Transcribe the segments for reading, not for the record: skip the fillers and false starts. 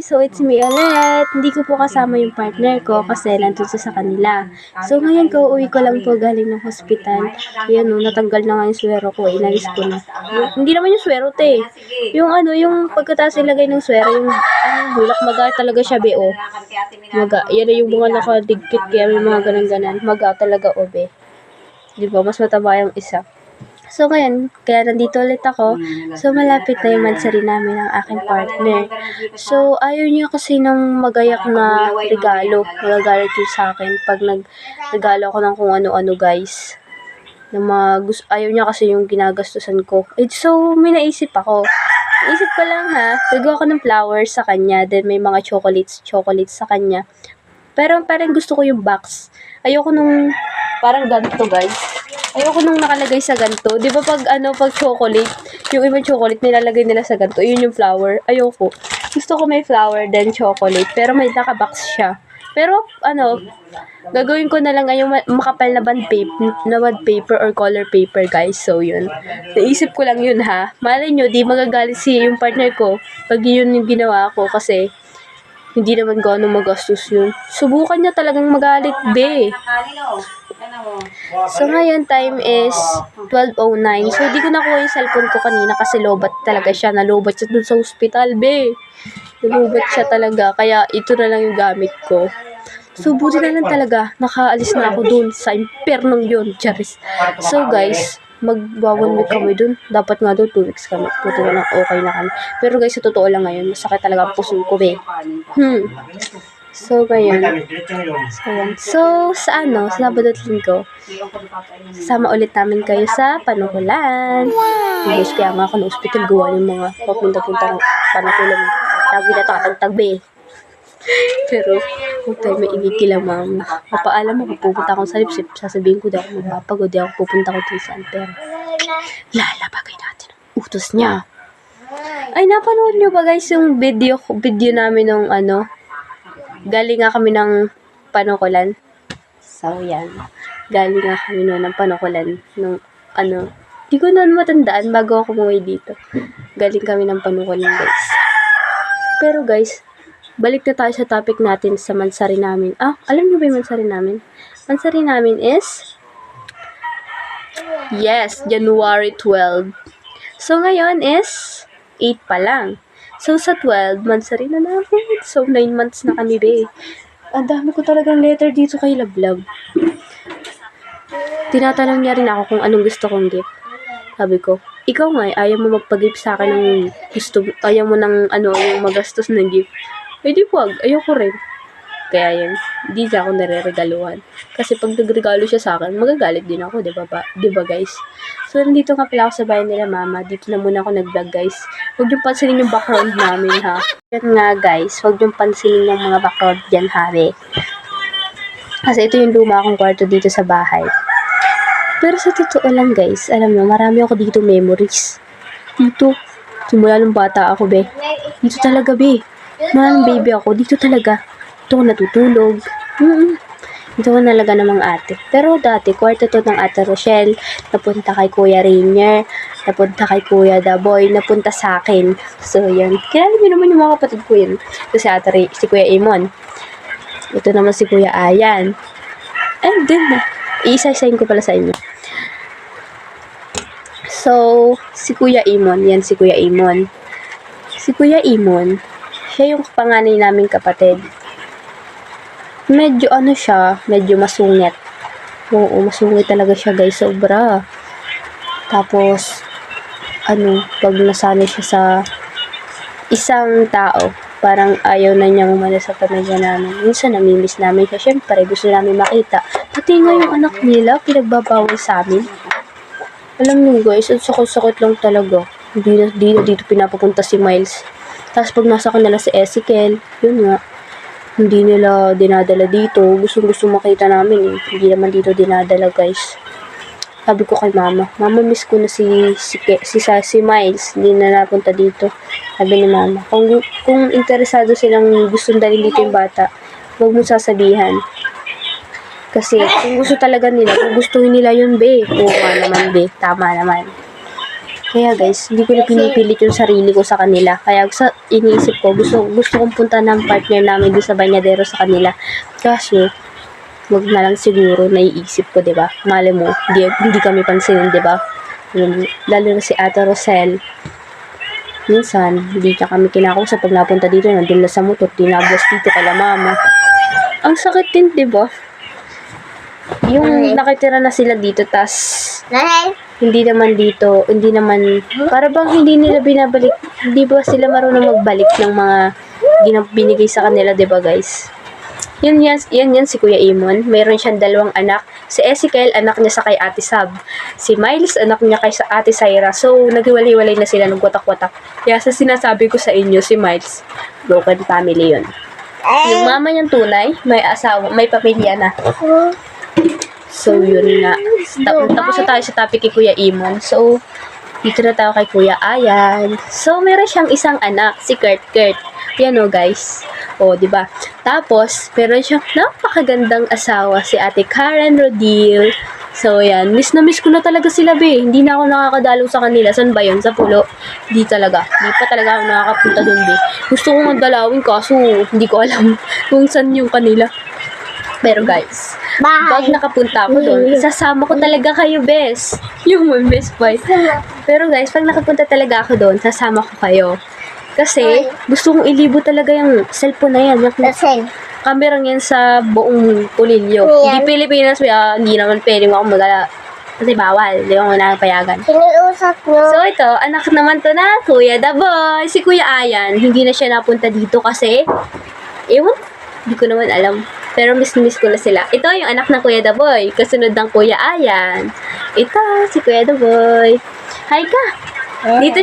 So it's me ulit. Hindi ko po kasama yung partner ko kasi nandun sa kanila. So ngayon ko, uwi ko lang po galing ng hospital. Yan o, natanggal na nga yung swero ko. Inalis ko na. Hindi naman yung swero, te. Yung yung pagkatapos ilagay ng swero, yung bulak, maga talaga siya, be, o. Maga. Yan na yung mga nakadigkit kaya may mga ganun-ganan. Maga talaga, o, be. Diba? Mas mataba yung isa. So, ngayon, kaya nandito ulit ako. So, malapit na yung mansari namin ng aking partner. So, ayaw niya kasi ng magayak na regalo. Magagalit yun sa akin pag nag-regalo ako ng kung ano-ano, guys. Ayaw niya kasi yung ginagastusan ko. So, may naisip ako. Naisip ko lang, gagawa ko ng flowers sa kanya. Then, may mga chocolates sa kanya. Pero, parang gusto ko yung box. Ayoko nung parang ganito, guys. Ayoko nung nakalagay sa ganito. Di ba pag chocolate, yung ibang chocolate nilalagay nila sa ganito, yun yung flower. Ayoko. Gusto ko may flower, then chocolate. Pero may nakabox siya. Pero, gagawin ko na lang yung makapal na bond paper or color paper, guys. So, yun. Naisip ko lang yun, Malay nyo, di magagalit yung partner ko pag yun yung ginawa ko kasi hindi naman gano'ng magastos yun. Subukan niya talagang magalit, be. So, ngayon, time is 12:09. So, di ko nakuha yung cellphone ko kanina kasi lobat talaga siya. Nalobat siya dun sa hospital, be. Nalobat siya talaga. Kaya, ito na lang yung gamit ko. So, buti na lang talaga. Nakaalis na ako dun sa impernong yun. Charis. So, guys, magwa-1 week kami dun. Dapat nga doon 2 weeks kami. Buti na lang, okay na kami. Pero, guys, sa totoo lang ngayon, masakit talaga ang puso ko, be. So, ngayon. So, sa Sabado at Linggo, sama ulit namin kayo sa Panukulan. Guys, kaya nga ako na hospital gawa yung mga papunta-punta ng Panukulan. Lagi na tatagtagbe. Pero, huwag tayo maingiti lang, ma'am. Mapaalam mo, kung pupunta akong sa lipsip, sasabihin ko daw ako magpapagod, di ako pupunta ko din saan. Pero, lalabagay natin ang utos niya. Ay, napanood nyo ba, guys, yung video namin ng galing nga kami ng Panukulan. So, yan. Galing nga kami ng Panukulan. Di ko na matandaan bago ako umuwi dito. Galing kami ng Panukulan, guys. Pero, guys, balik na tayo sa topic natin sa mansari namin. Alam niyo ba yung mansari namin? Mansari namin is January 12. So, ngayon is 8 pa lang. So, sa 12, mansari na namin. So, 9 months na kami, be. Ang dami ko talagang letter dito kay Lablab. Tinatanong niya rin ako kung anong gusto kong gift. Sabi ko, ikaw nga, ayaw mo magpag-gift sa akin ng gusto, ayaw mo ng yung magastos na gift. Di wag, ayoko rin. Kaya yun, hindi siya ako nare-regaluhan. Kasi pag nagregalo siya sa akin, magagalit din ako, di ba guys? So, nandito nga pala ako sa bahay nila, mama. Dito na muna ako nag-vlog, guys. Huwag niyong pansinin yung background namin, Yan nga, guys. Huwag niyong pansinin yung mga background dyan, Kasi ito yung luma akong kwarto dito sa bahay. Pero sa totoo lang, guys, alam mo, marami ako dito memories. Dito, simula nung bata ako, be. Dito talaga, be. Maraming baby ako, dito talaga. Dito ako natutulog. Dito ako nalaga ng mga ate. Pero dati, kwarto to ng Ate Rochelle. Napunta kay Kuya Rainier. Napunta kay Kuya Daboy. Napunta sa akin. So, yan. Kilala niyo naman yung mga kapatid ko yun. Ito si Kuya Imon. Ito naman si Kuya Ayan. And then, isa-isayin ko pala sa inyo. So, si Kuya Imon. Yan si Kuya Imon. Si Kuya Imon, siya yung panganay naming kapatid. Medyo medyo masungit. Oo, masungit talaga siya, guys, sobra. Tapos, pag nasanay siya sa isang tao, parang ayaw na niyang umano sa pamilya namin. Minsan, namimiss namin siya. Siyempre, gusto namin makita. Pati nga yung anak nila, pinagbabawal sa amin. Alam niyo, guys, ang sakit-sakit lang talaga. Hindi na dito pinapapunta si Miles. Tapos, pag nasa kanila si Ezekiel, yun nga, hindi nila dinadala dito. Gusto makita namin, Hindi naman dito dinadala, guys. Sabi ko kay mama, miss ko na si Miles. Hindi na napunta dito. Sabi ni mama, kung interesado silang gustong dalhin dito yung bata, huwag mo sasabihan. Kasi kung gusto talaga nila, kung gustuhin nila yun, be. Oo nga naman, be. Tama naman. Kaya guys, hindi ko na pinipilit yung sarili ko sa kanila. Kaya sa iniisip ko, gusto kong punta ng partner namin doon sa Banyadero sa kanila. Kaso, wag na lang siguro naiisip ko, 'di ba? Mali mo, hindi kami pansinin, 'di ba? Lalo na si Ate Rosel. Minsan, hindi niya kami kinakausap pag napunta dito, nandun na sa motor, tinabos dito kala mama. Ang sakit din, 'di ba? Yung nakitira na sila dito, tas hindi naman, para bang hindi nila binabalik, hindi ba sila marunong magbalik ng mga binigay sa kanila, 'di ba guys? Yan si Kuya Imon. Mayroon siyang 2 anak. Si Ezekiel, anak niya sa kay Ate Sab. Si Miles, anak niya kay sa Ate Syra. So, naghiwalay-walay na sila, nagwatak-watak. Kaya sa sinasabi ko sa inyo, si Miles, broken family yun. Yung mama niyang tunay, may asawa, may pamilya na. So, yun nga. Tapos na tayo sa topic kay Kuya Imon. So, dito na tayo kay Kuya Ayan. So, meron siyang isang anak, si Kurt. Yan o, guys. O, diba? Tapos, meron siyang napakagandang asawa, si Ate Karen Rodil. So, yan. Miss na miss ko na talaga sila, be. Hindi na ako nakakadalo sa kanila. Saan ba yun? Sa Pulo? Hindi talaga. Hindi pa talaga ako nakakapunta dun, be. Gusto ko magdalawin, kaso hindi ko alam kung saan yung kanila. Pero guys, pag nakapunta ako doon, sasama ko talaga kayo, bes. Yung my best boy. Pero guys, pag nakapunta talaga ako doon, sasama ko kayo. Kasi, gusto kong ilibo talaga yung cellphone na yan. Yung kamerang yan sa buong Pulilyo. Hindi Pilipinas, hindi naman pwede mo akong magala. Kasi bawal, hindi ako nakapayagan. Siniusap nyo. So ito, anak naman to na Kuya Daboy. Si Kuya Ayan, hindi na siya napunta dito kasi, ewan, hindi ko naman alam. Pero miss ko na sila. Ito yung anak ng Kuya Daboy. Kasunod ng Kuya Ayan. Ito, si Kuya Daboy. Hi ka! Nandito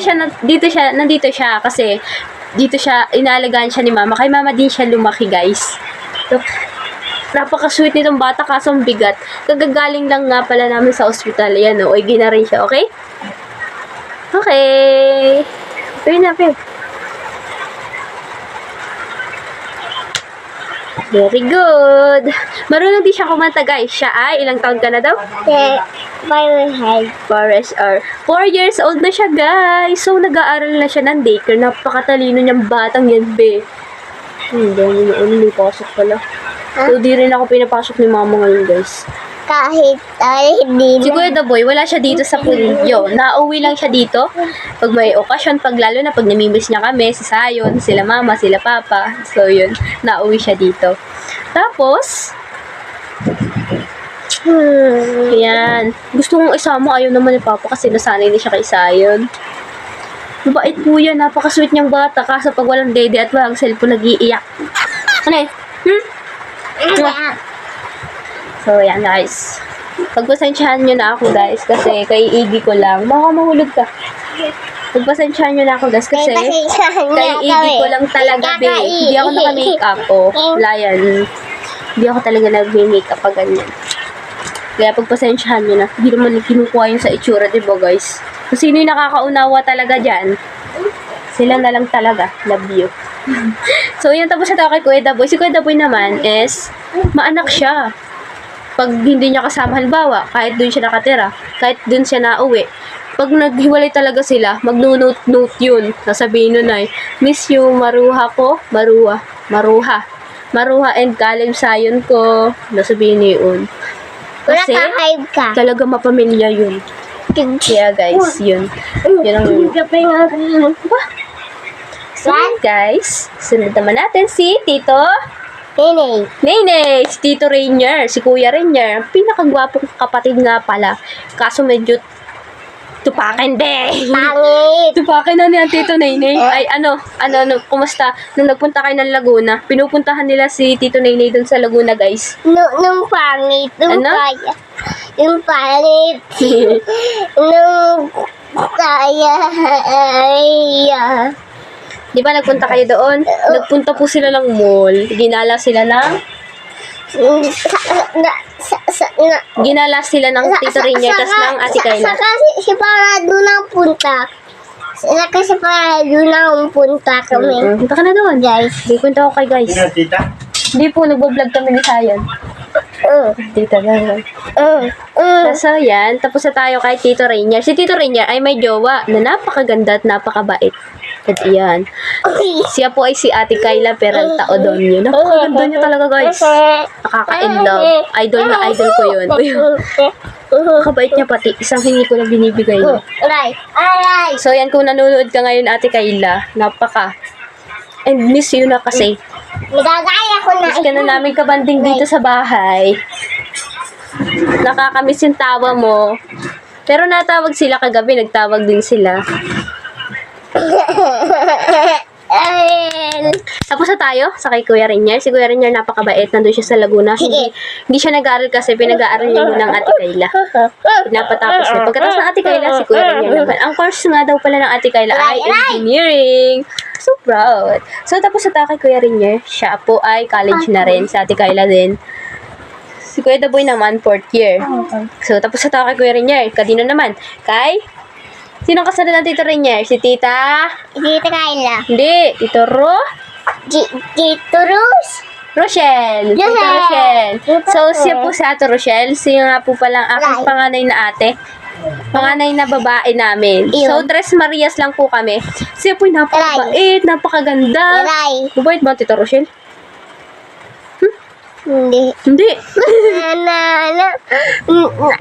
siya kasi dito siya, inaalagaan siya ni mama. Kay mama din siya lumaki, guys. Look, napaka-sweet nitong bata kaso ang bigat. Kagagaling lang nga pala namin sa ospital. Yan o, igi na rin siya, okay? Okay. Pwede na, pwede. Very good. Marunong din siya kumanta, guys. Siya ay, ilang taon ka na daw? Forest or 4 years old na siya, guys. So, nag-aaral na siya ng daycare. Napakatalino niyang batang yan, be. May pasok pala. So, di rin ako pinapasok ni mama ngayon, guys. Kahit hindi Si Kuya Daboy, wala siya dito sa Pulilyo. Nauwi lang siya dito pag may okasyon, lalo na pag namimiss niya kami, si Sayon, sila mama, sila papa. So, yun, nauwi siya dito. Tapos, yan. Gusto kong isama, ayaw naman ni papa kasi nasanay na siya kay Sayon. Mabait po yan, napaka-sweet niyang bata. Kaso pag walang dede at walang cellphone, nag-iiyak. Ano eh? So, yan guys. Pagpasensyahan nyo na ako, guys, kasi kay Iggy ko lang. Baka mahulog ka. Pagpasensyahan nyo na ako, guys, kasi kay Iggy ko lang talaga, be. Hindi ako naka-makeup, wala yan. Hindi ako talaga nag-makeup pag ganyan. Kaya pagpasensyahan nyo na. Hindi naman kinukuha yun sa itsura, diba, guys? Kung sino yung nakakaunawa talaga dyan, sila na lang talaga. Love you. So, yan, tapos na tayo kay Kuya Daboy. Si Kuya Daboy naman is, maanak siya. Pag hindi niya kasama, halimbawa, kahit doon siya nakatira, kahit doon siya nauwi, pag naghiwalay talaga sila, mag-note yun. Nasabihin nun ay, miss you, maruha ko, maruha and kalim sayon ko. Nasabihin niya yun. Kasi, talaga mapamilya yun. Kaya guys, yun. Yun ang... So, guys, sunod naman natin si Tito Nene, si Tito Rainier, si Kuya Rainier, pinakagwapong kapatid nga pala. Kaso medyo tupakin, be. Pangit. Tupakin na niya, Tito Nene. Ay, kumusta? Nung nagpunta kayo ng Laguna, pinupuntahan nila si Tito Nene dun sa Laguna, guys. Nung pangit. Yung pangit. Nung kaya. Di ba nagpunta kayo doon? Nagpunta po sila ng mall. Ginala sila ng Tito Rainier, tas ng Ate Kayla. Kasi para doon ang punta. Kasi para doon ang punta kami. Punta ka na doon, guys. Di punta ako kay guys. Tita? Hindi po, nagbo-vlog kami ni Sayon. Tita lang. So, yan. Tapos na tayo kay Tito Rainier. Si Tito Rainier ay may jowa na napakaganda at napakabait. At iyan. Siya po ay si Ate Kayla Peralta Odonio. Napakaganda niya talaga, guys. Nakaka-in-love. Idol na idol ko yun. Nakabait niya pati. Isang hingi ko na binibigay niya. Aray! So, yan. Kung nanonood ka ngayon, Ate Kayla, and miss you na kasi. Nagagaya ko na. Miss ka na namin kabanding dito sa bahay. Nakakamiss yung tawa mo. Pero natawag sila kagabi, nagtawag din sila. Tapos na tayo sa kay Kuya Rainier. Si Kuya Rainier napakabait. Nandun siya sa Laguna. Hindi siya nag-aaral kasi pinag-aaral niya muna ng Ate Kayla. Pinapatapos na. Pagkatapos ng Ate Kayla, si Kuya Rainier naman. Ang course nga daw pala ng Ate Kayla ay engineering. So proud. So tapos na tayo kay Kuya Rainier. Siya po ay college na rin. Si Ate Kayla din. Si Kuya Daboy naman, 4th year. So tapos na tayo kay Kuya Rainier. Kadino naman? Kay? Sinong kasunod ng Tito Rainier? Si Tita? Tita Kayla. Hindi. Tito Tito Rose. Rochelle. Tito Rochelle. So, siya po si Ate Rochelle. Siya nga po palang aking panganay na ate. Panganay na babae namin. So, Tres Marias lang po kami. Siya po napakabait, napakaganda. Aray. Mabait ba, Tito Rochelle? Hindi. Hindi.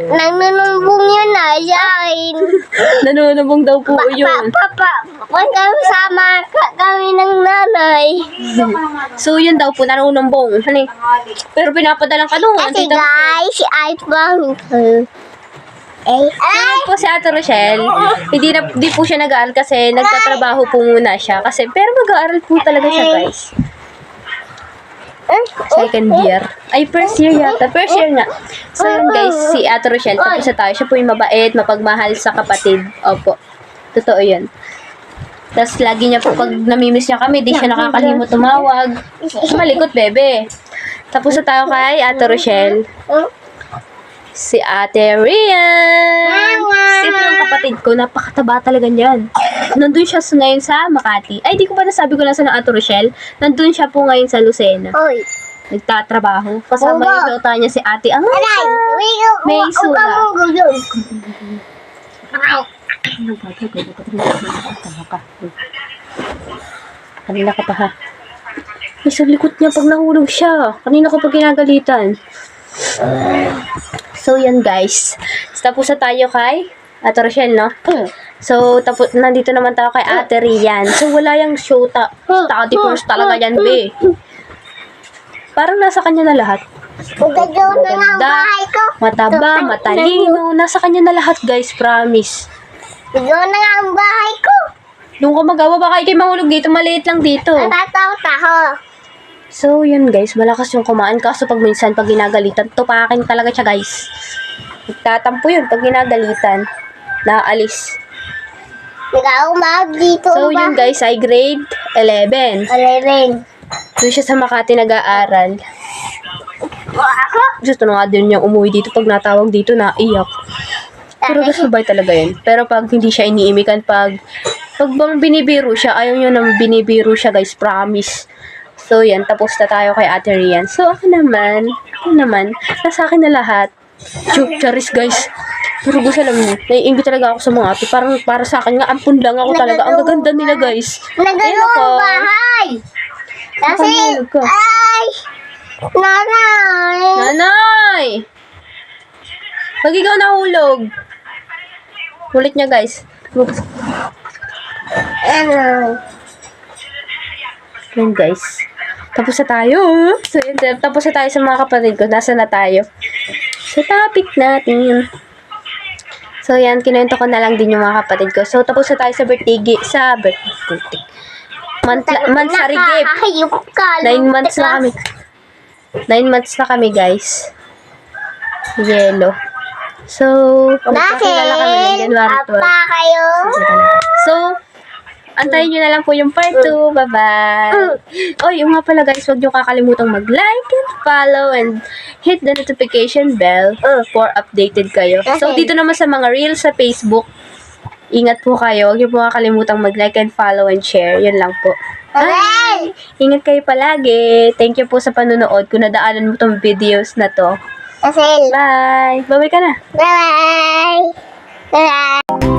Nanunubong yun na sa akin. Nanunubong daw po yun. Papa, pag sama kami ng nanay. So, yun daw po, nanunumbong. Hani? Pero pinapadalang ka doon. Kasi guys, ay pang Ano po si Ate Rochelle, hindi po siya nag-aaral kasi nagtatrabaho po muna siya. Pero mag-aaral po talaga siya, guys. Second year. Ay, first year yata. First year nga. So, yun guys, si Ate Rochelle, tapos na tayo. Siya po yung mabait, mapagmahal sa kapatid. Opo. Totoo yun. Tapos, lagi niya po, pag namimiss niya kami, di siya nakakalimot tumawag. Malikot, bebe. Tapos na tayo kay Ate Rochelle. Si Ate Rian. Si yung kapatid ko, napakataba talaga niyan. Nandun siya ngayon sa Makati. Ay, di ko pa nasabi ko lang sa Ate Rochelle. Nandun siya po ngayon sa Lucena. Oy. Nagtatrabaho. Kasama yung daughter niya si Ate Ang. Aray, May sula. Kanina ka pa ha. May sa likod niya pag nahulog siya. Kanina ko pa ginagalitan. So, yan guys. Tapos na tayo kay Ate Rochelle, no? So, tapos, nandito naman tayo kay Ate Rian. So, wala yung show study first talaga yan, be. Parang nasa kanya na lahat. Magagaw na nga ang bahay ko. Mataba, matalino. Nasa kanya na lahat, guys. Promise. Magagaw na nga ang bahay ko. Doon ka magawa. Baka ikay mahulog dito. Maliit lang dito. Tataw-taho. So, yun guys. Malakas yung kumain. Kaso pag minsan, pag ginagalitan, tupakin talaga siya, guys. Nagtatampo yun pag ginagalitan. Naalis. Nag-aumag dito. So, yun guys, ay grade 11. 11. Doon siya sa Makati nag-aaral. Gusto na nga din niya umuwi dito. Pag natawag dito, naiyak. Pero gusto ba talaga yun? Pero pag hindi siya iniimikan, pag bang binibiro siya, ayaw niya nang binibiro siya, guys. Promise. So, yan. Tapos na tayo kay Ate Rian. So, ako naman, nasa akin na lahat. Charis, guys. Pero gusto alam niyo, naiingit talaga ako sa mga ate. Parang para sa akin nga, ampun lang ako talaga. Ang gaganda nila, guys. Nagano ang bahay. Kasi, ay, nanay. Nanay! Pag ikaw nahulog. Ulit niya, guys. Ano? Yan, guys. Tapos na tayo. So, yun, tapos na tayo sa mga kapatid ko. Nasa na tayo? Sa topic natin. So, yan. Kinuwento ko na lang din yung mga kapatid ko. So, tapos na tayo sa birthday. Mansari gift. Nakahayop ka. 9 months na kami. 9 months na kami, guys. Yellow. So, magkakilala kami ng January 12. Apa kayo? So, antayin nyo na lang po yung part 2. Bye-bye. Oh, yung nga pala guys, huwag nyo kakalimutang mag-like and follow and hit the notification bell for updated kayo. So, dito naman sa mga reels sa Facebook, Ingat po kayo. Huwag niyo po kakalimutang mag-like and follow and share. Yun lang po. Bye! Ingat kayo palagi. Thank you po sa panonood kung nadaanan mo tong videos na to. Asel. Bye! Bye-bye ka na. Bye-bye! Bye-bye!